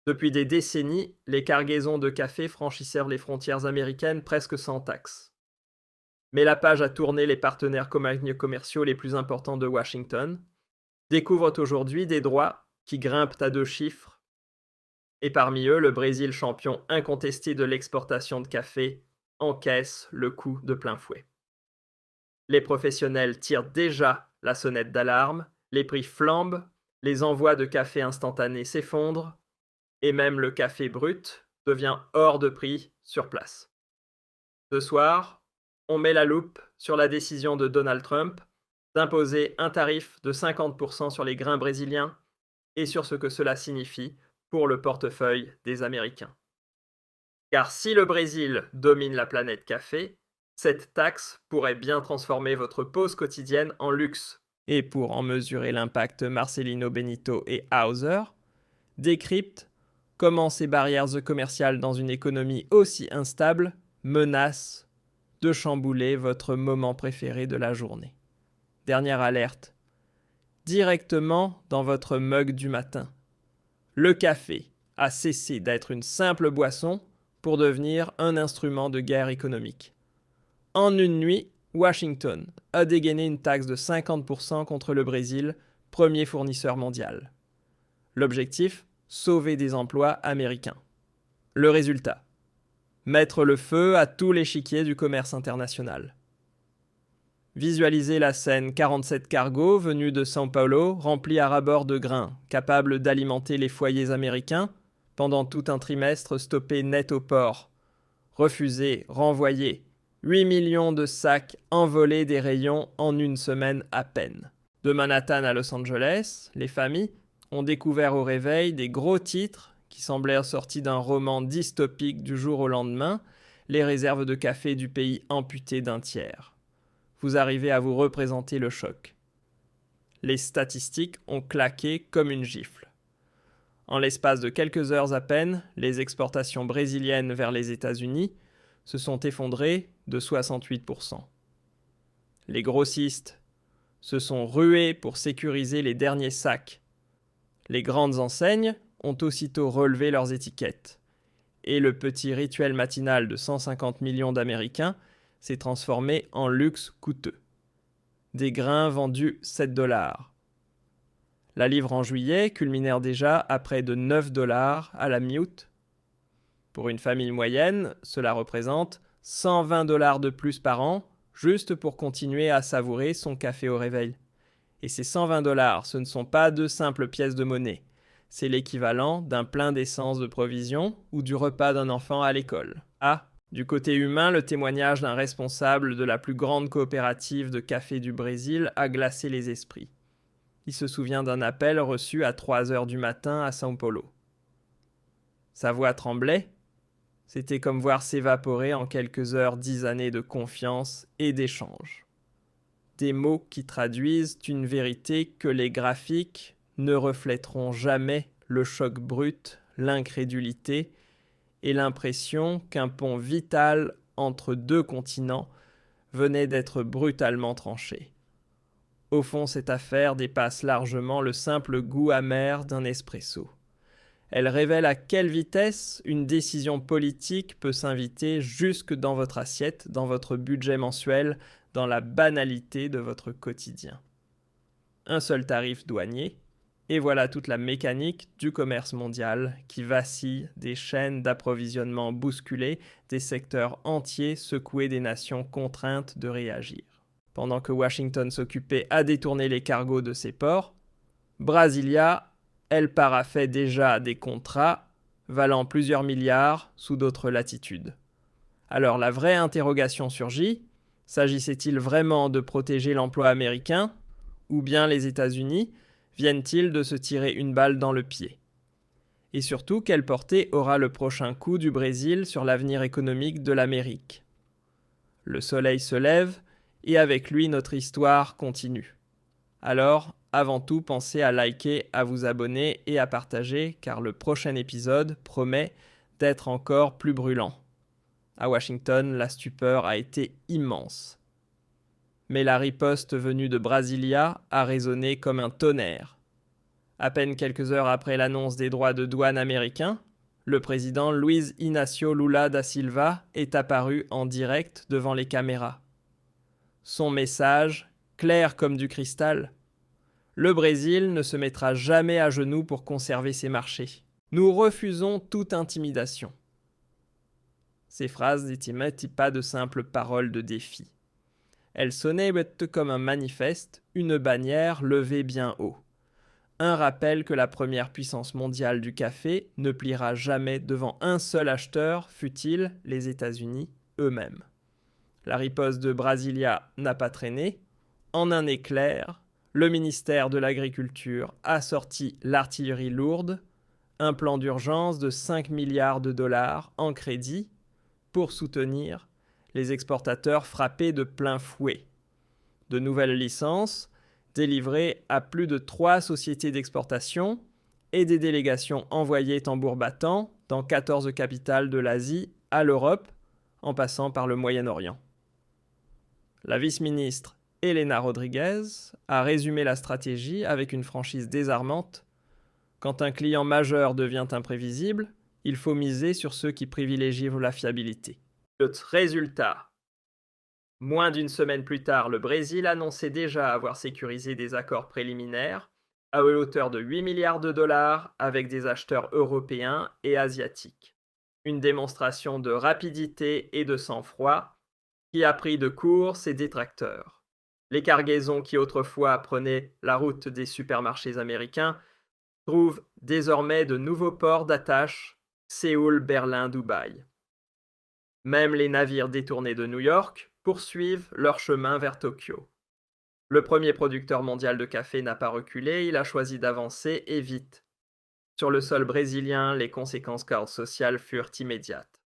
Depuis des décennies, les cargaisons de café franchissaient les frontières américaines presque sans taxe. Mais la page a tourné. Les partenaires commerciaux les plus importants de Washington découvrent aujourd'hui des droits qui grimpent à 2 chiffres, et parmi eux, le Brésil, champion incontesté de l'exportation de café, encaisse le coup de plein fouet. Les professionnels tirent déjà la sonnette d'alarme, les prix flambent, les envois de café instantané s'effondrent, et même le café brut devient hors de prix sur place. Ce soir, on met la loupe sur la décision de Donald Trump d'imposer un tarif de 50% sur les grains brésiliens et sur ce que cela signifie pour le portefeuille des Américains. Car si le Brésil domine la planète café, cette taxe pourrait bien transformer votre pause quotidienne en luxe. Et pour en mesurer l'impact, Marcelino Benito et Hauser décryptent comment ces barrières commerciales dans une économie aussi instable menacent de chambouler votre moment préféré de la journée. Dernière alerte. Directement dans votre mug du matin. Le café a cessé d'être une simple boisson pour devenir un instrument de guerre économique. En une nuit, Washington a dégainé une taxe de 50% contre le Brésil, premier fournisseur mondial. L'objectif ? Sauver des emplois américains. Le résultat ? Mettre le feu à tout l'échiquier du commerce international. Visualisez la scène. 47 cargos venus de São Paulo, remplis à ras-bord de grains, capables d'alimenter les foyers américains, pendant tout un trimestre stoppés net au port. Refusés, renvoyés. 8 millions de sacs envolés des rayons en une semaine à peine. De Manhattan à Los Angeles, les familles ont découvert au réveil des gros titres qui semblèrent sortis d'un roman dystopique du jour au lendemain, les réserves de café du pays amputées d'un tiers. Vous arrivez à vous représenter le choc. Les statistiques ont claqué comme une gifle. En l'espace de quelques heures à peine, les exportations brésiliennes vers les États-Unis se sont effondrées de 68%. Les grossistes se sont rués pour sécuriser les derniers sacs. Les grandes enseignes ont aussitôt relevé leurs étiquettes. Et le petit rituel matinal de 150 millions d'Américains s'est transformé en luxe coûteux. Des grains vendus 7 $. La livre en juillet culminèrent déjà à près de 9 $ à la mi-août. Pour une famille moyenne, cela représente 120 $ de plus par an, juste pour continuer à savourer son café au réveil. Et ces 120 $, ce ne sont pas de simples pièces de monnaie. C'est l'équivalent d'un plein d'essence de provision ou du repas d'un enfant à l'école. Ah, du côté humain, le témoignage d'un responsable de la plus grande coopérative de café du Brésil a glacé les esprits. Il se souvient d'un appel reçu à 3 heures du matin à São Paulo. Sa voix tremblait. C'était comme voir s'évaporer en quelques heures 10 années de confiance et d'échange. Des mots qui traduisent une vérité que les graphiques ne reflèteront jamais: le choc brut, l'incrédulité et l'impression qu'un pont vital entre deux continents venait d'être brutalement tranché. Au fond, cette affaire dépasse largement le simple goût amer d'un espresso. Elle révèle à quelle vitesse une décision politique peut s'inviter jusque dans votre assiette, dans votre budget mensuel, dans la banalité de votre quotidien. Un seul tarif douanier, et voilà toute la mécanique du commerce mondial qui vacille, des chaînes d'approvisionnement bousculées, des secteurs entiers secoués, des nations contraintes de réagir. Pendant que Washington s'occupait à détourner les cargos de ses ports, Brasilia, elle paraphait déjà des contrats valant plusieurs milliards sous d'autres latitudes. Alors la vraie interrogation surgit: s'agissait-il vraiment de protéger l'emploi américain, ou bien les États-Unis viennent-ils de se tirer une balle dans le pied? Et surtout, quelle portée aura le prochain coup du Brésil sur l'avenir économique de l'Amérique? Le soleil se lève, et avec lui notre histoire continue. Alors, avant tout, pensez à liker, à vous abonner et à partager, car le prochain épisode promet d'être encore plus brûlant. À Washington, la stupeur a été immense. Mais la riposte venue de Brasilia a résonné comme un tonnerre. À peine quelques heures après l'annonce des droits de douane américains, le président Luiz Inácio Lula da Silva est apparu en direct devant les caméras. Son message, clair comme du cristal: le Brésil ne se mettra jamais à genoux pour conserver ses marchés. Nous refusons toute intimidation. Ces phrases n'étaient pas de simples paroles de défi. Elles sonnaient comme un manifeste, une bannière levée bien haut. Un rappel que la première puissance mondiale du café ne pliera jamais devant un seul acheteur, fût-il les États-Unis eux-mêmes. La riposte de Brasilia n'a pas traîné. En un éclair, le ministère de l'Agriculture a sorti l'artillerie lourde, un plan d'urgence de 5 milliards de dollars en crédit pour soutenir les exportateurs frappés de plein fouet. De nouvelles licences délivrées à plus de 3 sociétés d'exportation et des délégations envoyées tambour battant dans 14 capitales de l'Asie à l'Europe, en passant par le Moyen-Orient. La vice-ministre Helena Rodriguez a résumé la stratégie avec une franchise désarmante. Quand un client majeur devient imprévisible, il faut miser sur ceux qui privilégient la fiabilité. Le résultat: moins d'une semaine plus tard, le Brésil annonçait déjà avoir sécurisé des accords préliminaires à hauteur de 8 milliards de dollars avec des acheteurs européens et asiatiques. Une démonstration de rapidité et de sang-froid qui a pris de court ses détracteurs. Les cargaisons qui autrefois prenaient la route des supermarchés américains trouvent désormais de nouveaux ports d'attache: Séoul, Berlin, Dubaï. Même les navires détournés de New York poursuivent leur chemin vers Tokyo. Le premier producteur mondial de café n'a pas reculé, il a choisi d'avancer et vite. Sur le sol brésilien, les conséquences sociales furent immédiates.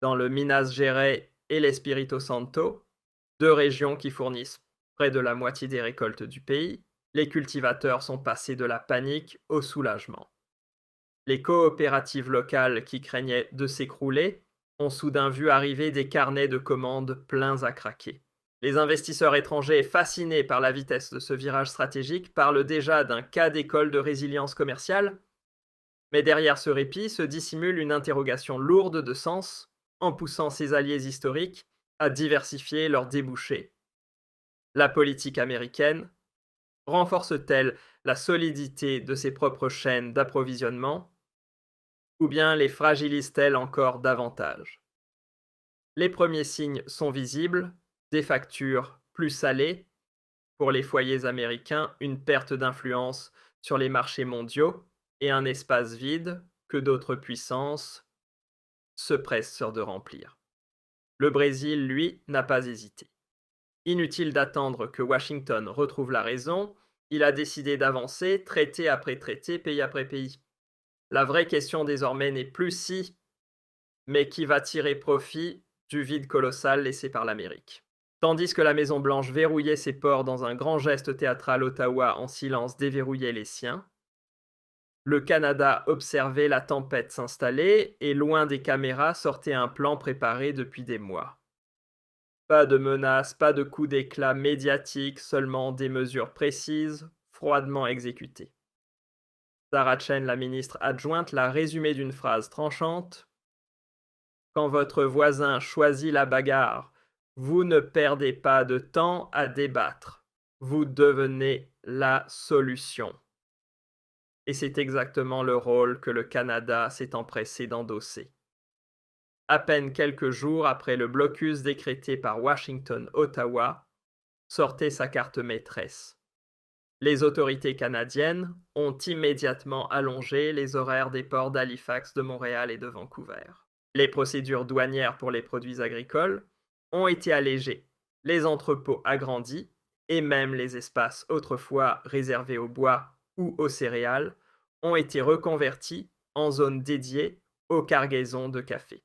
Dans le Minas Gerais et l'Espírito Santo, 2 régions qui fournissent près de la moitié des récoltes du pays, les cultivateurs sont passés de la panique au soulagement. Les coopératives locales qui craignaient de s'écrouler ont soudain vu arriver des carnets de commandes pleins à craquer. Les investisseurs étrangers, fascinés par la vitesse de ce virage stratégique, parlent déjà d'un cas d'école de résilience commerciale, mais derrière ce répit se dissimule une interrogation lourde de sens, en poussant ses alliés historiques à diversifier leurs débouchés. La politique américaine renforce-t-elle la solidité de ses propres chaînes d'approvisionnement, ou bien les fragilise-t-elle encore davantage? Les premiers signes sont visibles: des factures plus salées, pour les foyers américains, une perte d'influence sur les marchés mondiaux et un espace vide que d'autres puissances se pressent de remplir. Le Brésil, lui, n'a pas hésité. Inutile d'attendre que Washington retrouve la raison, il a décidé d'avancer, traité après traité, pays après pays. La vraie question désormais n'est plus si, mais qui va tirer profit du vide colossal laissé par l'Amérique. Tandis que la Maison-Blanche verrouillait ses ports dans un grand geste théâtral, Ottawa en silence déverrouillait les siens, le Canada observait la tempête s'installer et, loin des caméras, sortait un plan préparé depuis des mois. Pas de menaces, pas de coups d'éclat médiatiques, seulement des mesures précises, froidement exécutées. Sarah Chen, la ministre adjointe, l'a résumé d'une phrase tranchante: quand votre voisin choisit la bagarre, vous ne perdez pas de temps à débattre. Vous devenez la solution. Et c'est exactement le rôle que le Canada s'est empressé d'endosser. À peine quelques jours après le blocus décrété par Washington, Ottawa sortait sa carte maîtresse. Les autorités canadiennes ont immédiatement allongé les horaires des ports d'Halifax, de Montréal et de Vancouver. Les procédures douanières pour les produits agricoles ont été allégées, les entrepôts agrandis et même les espaces autrefois réservés au bois ou aux céréales ont été reconvertis en zones dédiées aux cargaisons de café.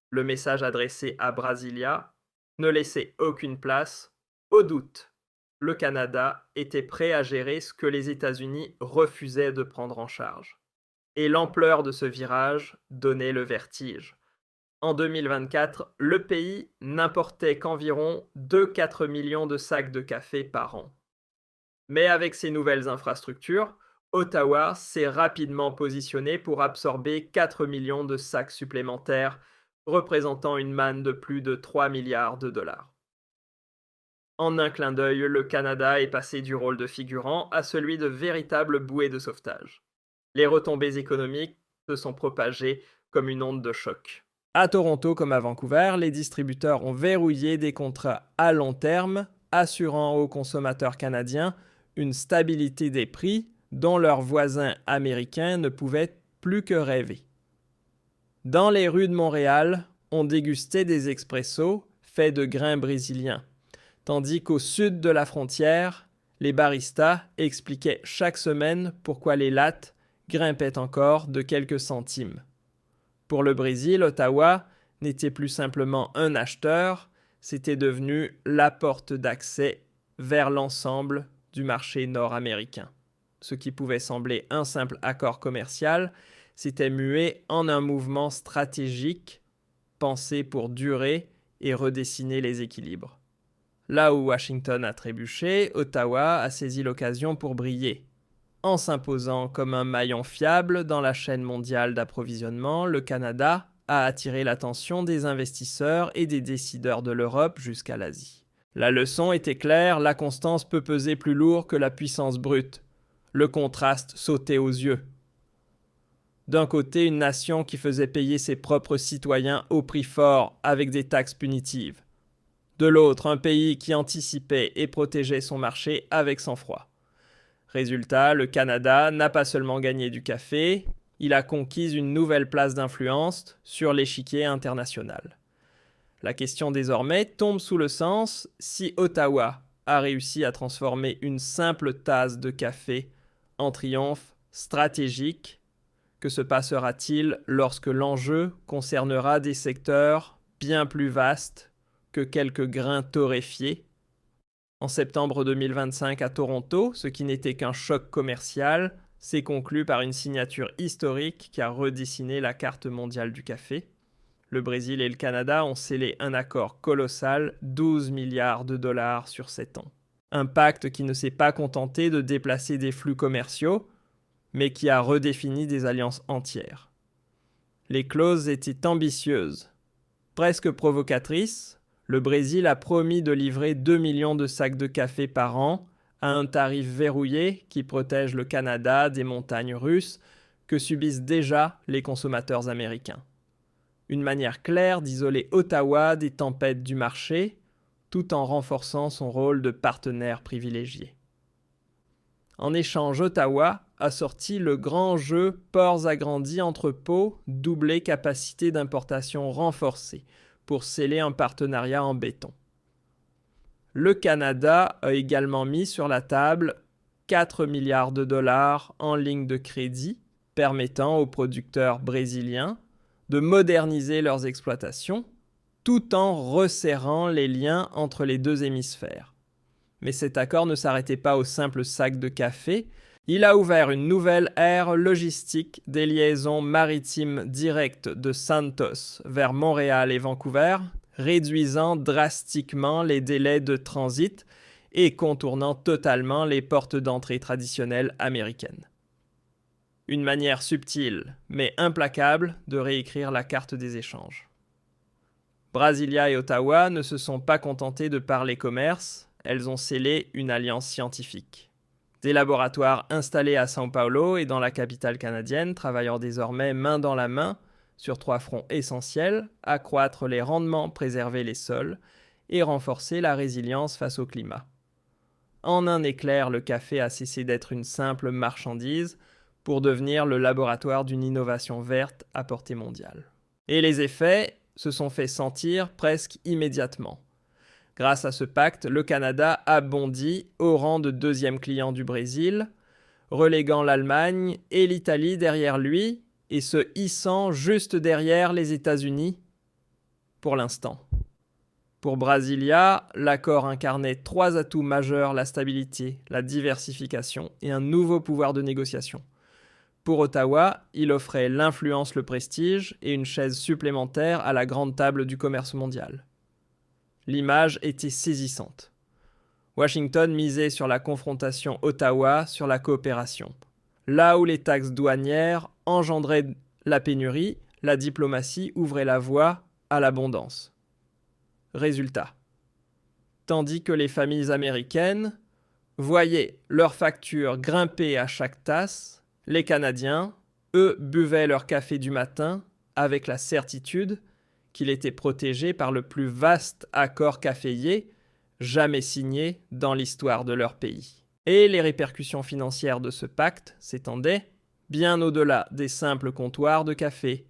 Le message adressé à Brasilia ne laissait aucune place au doute. Le Canada était prêt à gérer ce que les États-Unis refusaient de prendre en charge. Et l'ampleur de ce virage donnait le vertige. En 2024, le pays n'importait qu'environ 2-4 millions de sacs de café par an. Mais avec ces nouvelles infrastructures, Ottawa s'est rapidement positionné pour absorber 4 millions de sacs supplémentaires, représentant une manne de plus de 3 milliards de dollars. En un clin d'œil, le Canada est passé du rôle de figurant à celui de véritable bouée de sauvetage. Les retombées économiques se sont propagées comme une onde de choc. À Toronto comme à Vancouver, les distributeurs ont verrouillé des contrats à long terme, assurant aux consommateurs canadiens une stabilité des prix dont leurs voisins américains ne pouvaient plus que rêver. Dans les rues de Montréal, on dégustait des expressos faits de grains brésiliens, tandis qu'au sud de la frontière, les baristas expliquaient chaque semaine pourquoi les lattes grimpaient encore de quelques centimes. Pour le Brésil, Ottawa n'était plus simplement un acheteur, c'était devenu la porte d'accès vers l'ensemble du marché nord-américain. Ce qui pouvait sembler un simple accord commercial s'était mué en un mouvement stratégique pensé pour durer et redessiner les équilibres. Là où Washington a trébuché, Ottawa a saisi l'occasion pour briller. En s'imposant comme un maillon fiable dans la chaîne mondiale d'approvisionnement, le Canada a attiré l'attention des investisseurs et des décideurs de l'Europe jusqu'à l'Asie. La leçon était claire, la constance peut peser plus lourd que la puissance brute. Le contraste sautait aux yeux. D'un côté, une nation qui faisait payer ses propres citoyens au prix fort avec des taxes punitives. De l'autre, un pays qui anticipait et protégeait son marché avec sang-froid. Résultat, le Canada n'a pas seulement gagné du café, il a conquis une nouvelle place d'influence sur l'échiquier international. La question désormais tombe sous le sens si Ottawa a réussi à transformer une simple tasse de café en triomphe stratégique. Que se passera-t-il lorsque l'enjeu concernera des secteurs bien plus vastes que quelques grains torréfiés? En septembre 2025 à Toronto, ce qui n'était qu'un choc commercial, s'est conclu par une signature historique qui a redessiné la carte mondiale du café. Le Brésil et le Canada ont scellé un accord colossal, 12 milliards de dollars sur 7 ans. Un pacte qui ne s'est pas contenté de déplacer des flux commerciaux, mais qui a redéfini des alliances entières. Les clauses étaient ambitieuses. Presque provocatrices, le Brésil a promis de livrer 2 millions de sacs de café par an à un tarif verrouillé qui protège le Canada des montagnes russes que subissent déjà les consommateurs américains. Une manière claire d'isoler Ottawa des tempêtes du marché, tout en renforçant son rôle de partenaire privilégié. En échange, Ottawa a sorti le grand jeu ports agrandis entrepôts, doublé capacité d'importation renforcée, pour sceller un partenariat en béton. Le Canada a également mis sur la table 4 milliards de dollars en ligne de crédit, permettant aux producteurs brésiliens de moderniser leurs exploitations, tout en resserrant les liens entre les deux hémisphères. Mais cet accord ne s'arrêtait pas au simple sac de café, il a ouvert une nouvelle ère logistique des liaisons maritimes directes de Santos vers Montréal et Vancouver, réduisant drastiquement les délais de transit et contournant totalement les portes d'entrée traditionnelles américaines. Une manière subtile, mais implacable, de réécrire la carte des échanges. Brasilia et Ottawa ne se sont pas contentés de parler commerce, elles ont scellé une alliance scientifique. Des laboratoires installés à São Paulo et dans la capitale canadienne, travaillant désormais main dans la main sur 3 fronts essentiels, accroître les rendements, préserver les sols et renforcer la résilience face au climat. En un éclair, le café a cessé d'être une simple marchandise pour devenir le laboratoire d'une innovation verte à portée mondiale. Et les effets se sont fait sentir presque immédiatement. Grâce à ce pacte, le Canada a bondi au rang de 2e client du Brésil, reléguant l'Allemagne et l'Italie derrière lui et se hissant juste derrière les États-Unis pour l'instant. Pour Brasilia, l'accord incarnait 3 atouts majeurs: la stabilité, la diversification et un nouveau pouvoir de négociation. Pour Ottawa, il offrait l'influence, le prestige et une chaise supplémentaire à la grande table du commerce mondial. L'image était saisissante. Washington misait sur la confrontation, Ottawa sur la coopération. Là où les taxes douanières engendraient la pénurie, la diplomatie ouvrait la voie à l'abondance. Résultat. Tandis que les familles américaines voyaient leurs factures grimper à chaque tasse, les Canadiens, eux, buvaient leur café du matin avec la certitude qu'il était protégé par le plus vaste accord caféier jamais signé dans l'histoire de leur pays. Et les répercussions financières de ce pacte s'étendaient bien au-delà des simples comptoirs de café.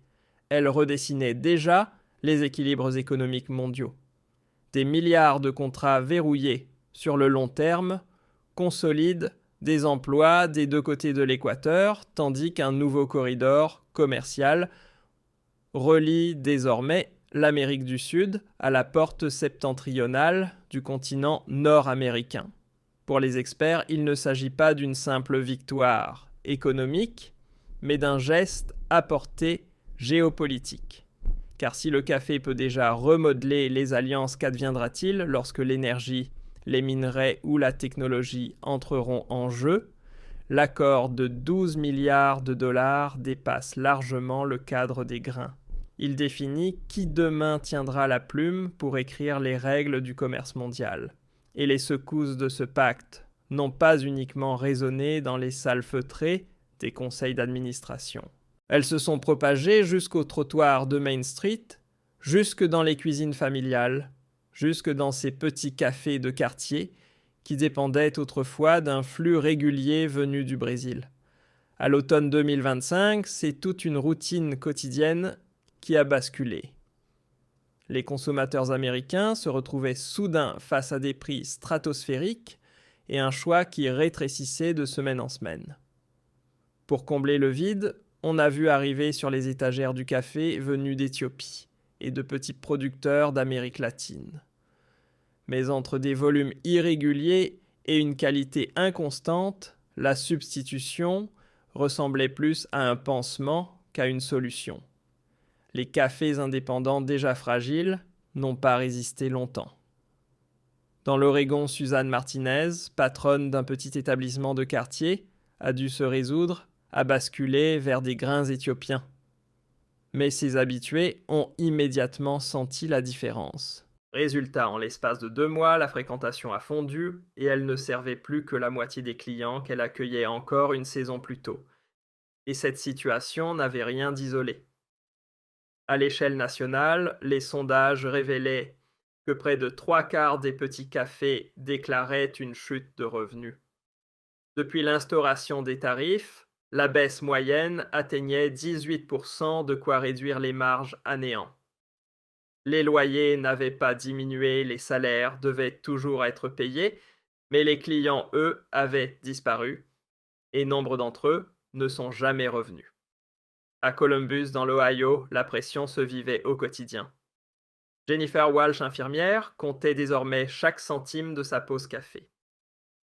Elles redessinaient déjà les équilibres économiques mondiaux. Des milliards de contrats verrouillés sur le long terme consolident des emplois des deux côtés de l'équateur, tandis qu'un nouveau corridor commercial relie désormais l'Amérique du Sud à la porte septentrionale du continent nord-américain. Pour les experts, il ne s'agit pas d'une simple victoire économique, mais d'un geste à portée géopolitique. Car si le café peut déjà remodeler les alliances, qu'adviendra-t-il lorsque l'énergie, les minerais ou la technologie entreront en jeu? L'accord de 12 milliards de dollars dépasse largement le cadre des grains. Il définit qui demain tiendra la plume pour écrire les règles du commerce mondial. Et les secousses de ce pacte n'ont pas uniquement résonné dans les salles feutrées des conseils d'administration. Elles se sont propagées jusqu'au trottoir de Main Street, jusque dans les cuisines familiales, jusque dans ces petits cafés de quartier qui dépendaient autrefois d'un flux régulier venu du Brésil. À l'automne 2025, c'est toute une routine quotidienne qui a basculé. Les consommateurs américains se retrouvaient soudain face à des prix stratosphériques et un choix qui rétrécissait de semaine en semaine. Pour combler le vide, on a vu arriver sur les étagères du café venus d'Éthiopie et de petits producteurs d'Amérique latine. Mais entre des volumes irréguliers et une qualité inconstante, la substitution ressemblait plus à un pansement qu'à une solution. Les cafés indépendants déjà fragiles n'ont pas résisté longtemps. Dans l'Oregon, Suzanne Martinez, patronne d'un petit établissement de quartier, a dû se résoudre à basculer vers des grains éthiopiens. Mais ses habitués ont immédiatement senti la différence. Résultat, en l'espace de 2 mois, la fréquentation a fondu et elle ne servait plus que la moitié des clients qu'elle accueillait encore une saison plus tôt. Et cette situation n'avait rien d'isolé. À l'échelle nationale, les sondages révélaient que près de 3/4 des petits cafés déclaraient une chute de revenus. Depuis l'instauration des tarifs, la baisse moyenne atteignait 18%, de quoi réduire les marges à néant. Les loyers n'avaient pas diminué, les salaires devaient toujours être payés, mais les clients, eux, avaient disparu, et nombre d'entre eux ne sont jamais revenus. À Columbus, dans l'Ohio, la pression se vivait au quotidien. Jennifer Walsh, infirmière, comptait désormais chaque centime de sa pause café.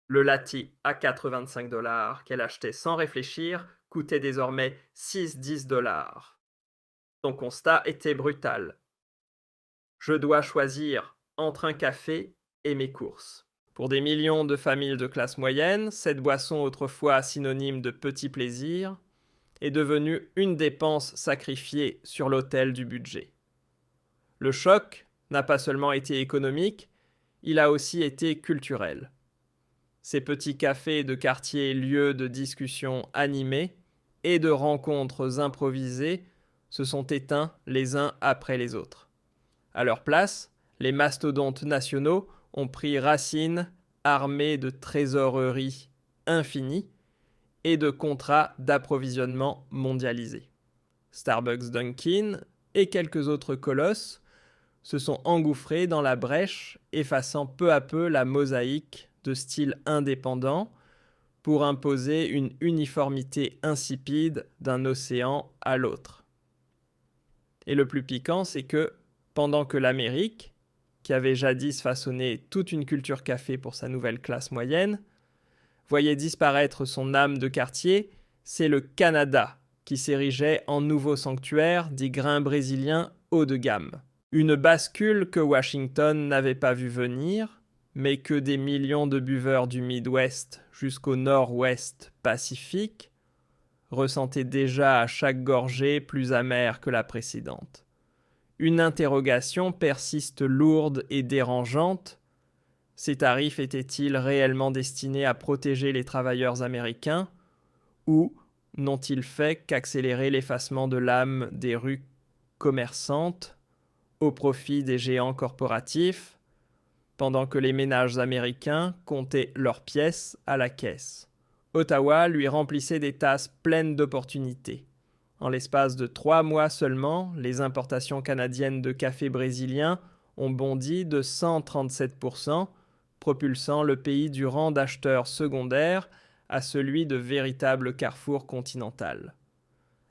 Le latte à 4,25 $, qu'elle achetait sans réfléchir, coûtait désormais 6,10 $. Son constat était brutal. Je dois choisir entre un café et mes courses. Pour des millions de familles de classe moyenne, cette boisson autrefois synonyme de petit plaisir est devenue une dépense sacrifiée sur l'autel du budget. Le choc n'a pas seulement été économique, il a aussi été culturel. Ces petits cafés de quartier, lieux de discussions animées et de rencontres improvisées, se sont éteints les uns après les autres. À leur place, les mastodontes nationaux ont pris racine, armés de trésoreries infinies et de contrats d'approvisionnement mondialisés. Starbucks, Dunkin' et quelques autres colosses se sont engouffrés dans la brèche, effaçant peu à peu la mosaïque de styles indépendants pour imposer une uniformité insipide d'un océan à l'autre. Et le plus piquant, c'est que, pendant que l'Amérique, qui avait jadis façonné toute une culture café pour sa nouvelle classe moyenne, voyait disparaître son âme de quartier, c'est le Canada qui s'érigeait en nouveau sanctuaire des grains brésiliens haut de gamme. Une bascule que Washington n'avait pas vu venir, mais que des millions de buveurs du Midwest jusqu'au Nord-Ouest Pacifique ressentaient déjà à chaque gorgée plus amère que la précédente. Une interrogation persiste lourde et dérangeante. Ces tarifs étaient-ils réellement destinés à protéger les travailleurs américains ou n'ont-ils fait qu'accélérer l'effacement de l'âme des rues commerçantes au profit des géants corporatifs, pendant que les ménages américains comptaient leurs pièces à la caisse? Ottawa lui remplissait des tasses pleines d'opportunités. En l'espace de 3 mois seulement, les importations canadiennes de café brésilien ont bondi de 137%, propulsant le pays du rang d'acheteur secondaire à celui de véritable carrefour continental.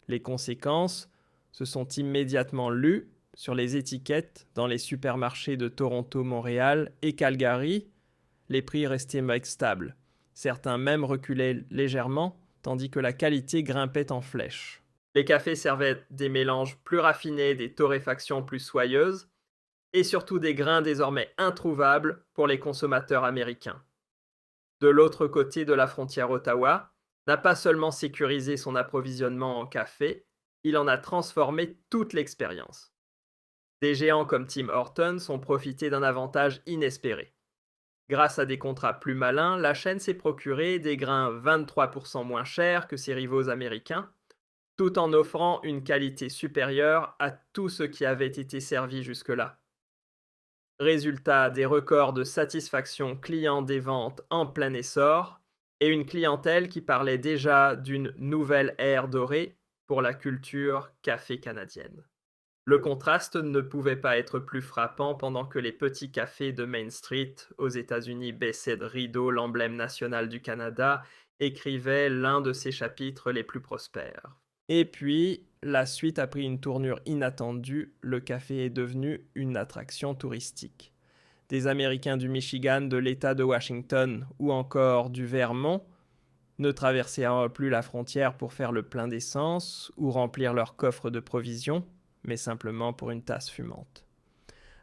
Les conséquences se sont immédiatement lues sur les étiquettes dans les supermarchés de Toronto, Montréal et Calgary. Les prix restaient stables. Certains même reculaient légèrement, tandis que la qualité grimpait en flèche. Les cafés servaient des mélanges plus raffinés, des torréfactions plus soyeuses, et surtout des grains désormais introuvables pour les consommateurs américains. De l'autre côté de la frontière, Ottawa n'a pas seulement sécurisé son approvisionnement en café, il en a transformé toute l'expérience. Des géants comme Tim Hortons ont profité d'un avantage inespéré. Grâce à des contrats plus malins, la chaîne s'est procuré des grains 23% moins chers que ses rivaux américains, tout en offrant une qualité supérieure à tout ce qui avait été servi jusque-là. Résultat, des records de satisfaction client des ventes en plein essor et une clientèle qui parlait déjà d'une nouvelle ère dorée pour la culture café canadienne. Le contraste ne pouvait pas être plus frappant pendant que les petits cafés de Main Street aux États-Unis baissaient de rideau l'emblème national du Canada, écrivait l'un de ses chapitres les plus prospères. Et puis, la suite a pris une tournure inattendue, le café est devenu une attraction touristique. Des Américains du Michigan, de l'État de Washington ou encore du Vermont ne traversaient plus la frontière pour faire le plein d'essence ou remplir leur coffre de provisions, mais simplement pour une tasse fumante.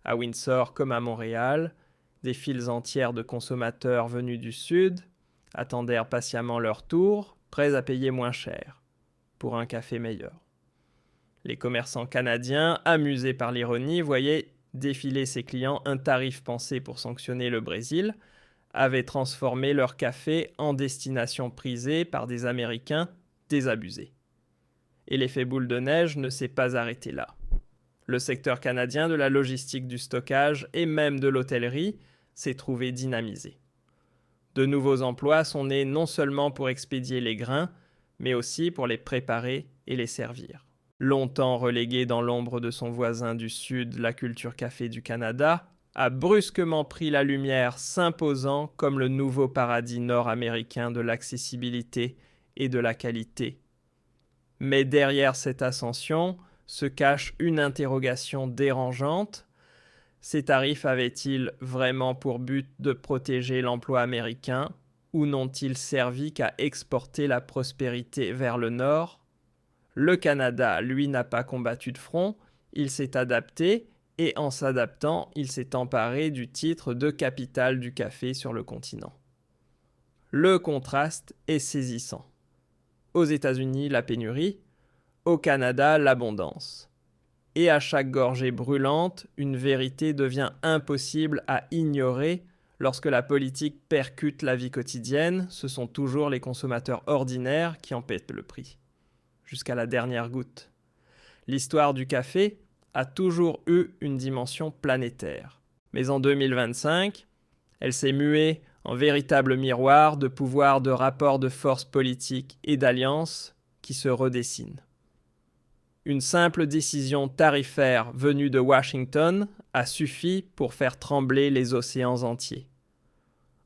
À Windsor comme à Montréal, des files entières de consommateurs venus du Sud attendèrent patiemment leur tour, prêts à payer moins cher, pour un café meilleur. Les commerçants canadiens, amusés par l'ironie, voyaient défiler ses clients un tarif pensé pour sanctionner le Brésil, avaient transformé leur café en destination prisée par des Américains désabusés. Et l'effet boule de neige ne s'est pas arrêté là. Le secteur canadien de la logistique du stockage et même de l'hôtellerie s'est trouvé dynamisé. De nouveaux emplois sont nés non seulement pour expédier les grains, mais aussi pour les préparer et les servir. Longtemps reléguée dans l'ombre de son voisin du Sud, la culture café du Canada a brusquement pris la lumière, s'imposant comme le nouveau paradis nord-américain de l'accessibilité et de la qualité. Mais derrière cette ascension se cache une interrogation dérangeante. Ces tarifs avaient-ils vraiment pour but de protéger l'emploi américain ou n'ont-ils servi qu'à exporter la prospérité vers le Nord? Le Canada, lui, n'a pas combattu de front, il s'est adapté et en s'adaptant, il s'est emparé du titre de capitale du café sur le continent. Le contraste est saisissant. Aux États-Unis, la pénurie, au Canada, l'abondance. Et à chaque gorgée brûlante, une vérité devient impossible à ignorer. Lorsque la politique percute la vie quotidienne, ce sont toujours les consommateurs ordinaires qui en paient le prix, jusqu'à la dernière goutte. L'histoire du café a toujours eu une dimension planétaire. Mais en 2025, elle s'est muée en véritable miroir de pouvoir, de rapports de force politiques et d'alliances qui se redessinent. Une simple décision tarifaire venue de Washington a suffi pour faire trembler les océans entiers.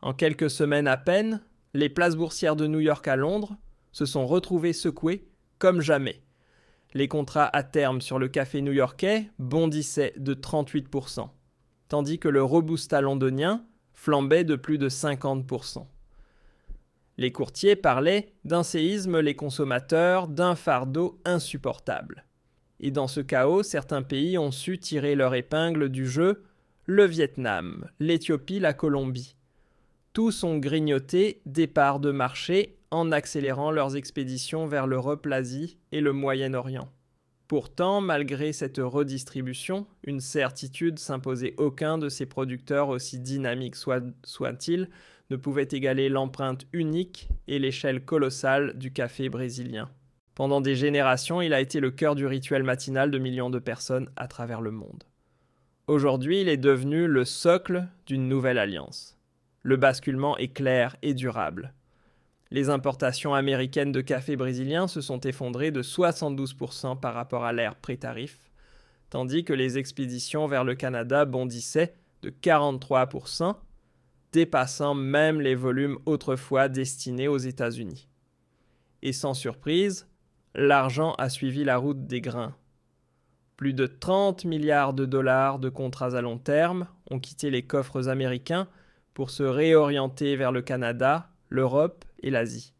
En quelques semaines à peine, les places boursières de New York à Londres se sont retrouvées secouées comme jamais. Les contrats à terme sur le café new-yorkais bondissaient de 38%, tandis que le robusta londonien flambait de plus de 50%. Les courtiers parlaient d'un séisme, les consommateurs d'un fardeau insupportable. Et dans ce chaos, certains pays ont su tirer leur épingle du jeu le Vietnam, l'Éthiopie, la Colombie. Tous ont grignoté des parts de marché en accélérant leurs expéditions vers l'Europe, l'Asie et le Moyen-Orient. Pourtant, malgré cette redistribution, une certitude s'imposait: aucun de ces producteurs, aussi dynamiques soient-ils, ne pouvait égaler l'empreinte unique et l'échelle colossale du café brésilien. Pendant des générations, il a été le cœur du rituel matinal de millions de personnes à travers le monde. Aujourd'hui, il est devenu le socle d'une nouvelle alliance. Le basculement est clair et durable. Les importations américaines de café brésilien se sont effondrées de 72% par rapport à l'ère pré-tarif, tandis que les expéditions vers le Canada bondissaient de 43%, dépassant même les volumes autrefois destinés aux États-Unis. Et sans surprise, l'argent a suivi la route des grains. Plus de 30 milliards de dollars de contrats à long terme ont quitté les coffres américains pour se réorienter vers le Canada, l'Europe et l'Asie.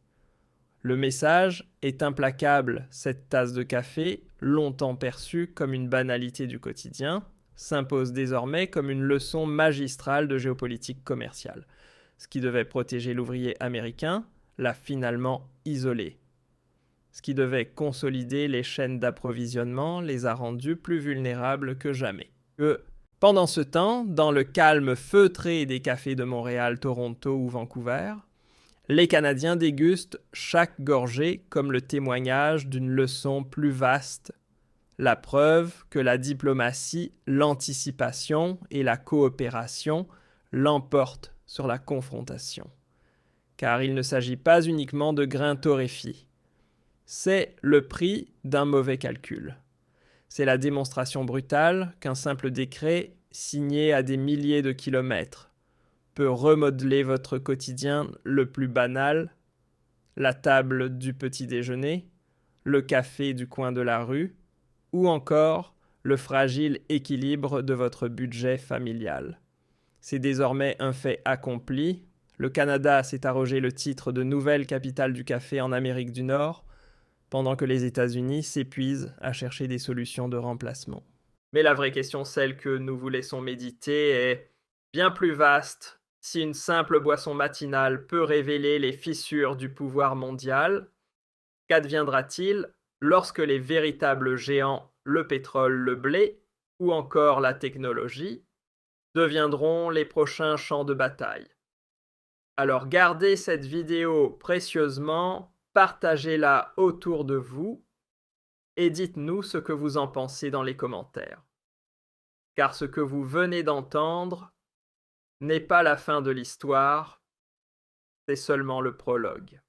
Le message est implacable: cette tasse de café, longtemps perçue comme une banalité du quotidien, s'impose désormais comme une leçon magistrale de géopolitique commerciale. Ce qui devait protéger l'ouvrier américain l'a finalement isolé. Ce qui devait consolider les chaînes d'approvisionnement les a rendus plus vulnérables que jamais. Pendant ce temps, dans le calme feutré des cafés de Montréal, Toronto ou Vancouver, les Canadiens dégustent chaque gorgée comme le témoignage d'une leçon plus vaste, la preuve que la diplomatie, l'anticipation et la coopération l'emportent sur la confrontation. Car il ne s'agit pas uniquement de grains torréfiés. C'est le prix d'un mauvais calcul. C'est la démonstration brutale qu'un simple décret, signé à des milliers de kilomètres, peut remodeler votre quotidien le plus banal, la table du petit déjeuner, le café du coin de la rue, ou encore le fragile équilibre de votre budget familial. C'est désormais un fait accompli. Le Canada s'est arrogé le titre de nouvelle capitale du café en Amérique du Nord, pendant que les États-Unis s'épuisent à chercher des solutions de remplacement. Mais la vraie question, celle que nous vous laissons méditer, est bien plus vaste. Si une simple boisson matinale peut révéler les fissures du pouvoir mondial, qu'adviendra-t-il lorsque les véritables géants, le pétrole, le blé, ou encore la technologie, deviendront les prochains champs de bataille? Alors gardez cette vidéo précieusement, partagez-la autour de vous et dites-nous ce que vous en pensez dans les commentaires. Car ce que vous venez d'entendre n'est pas la fin de l'histoire, c'est seulement le prologue.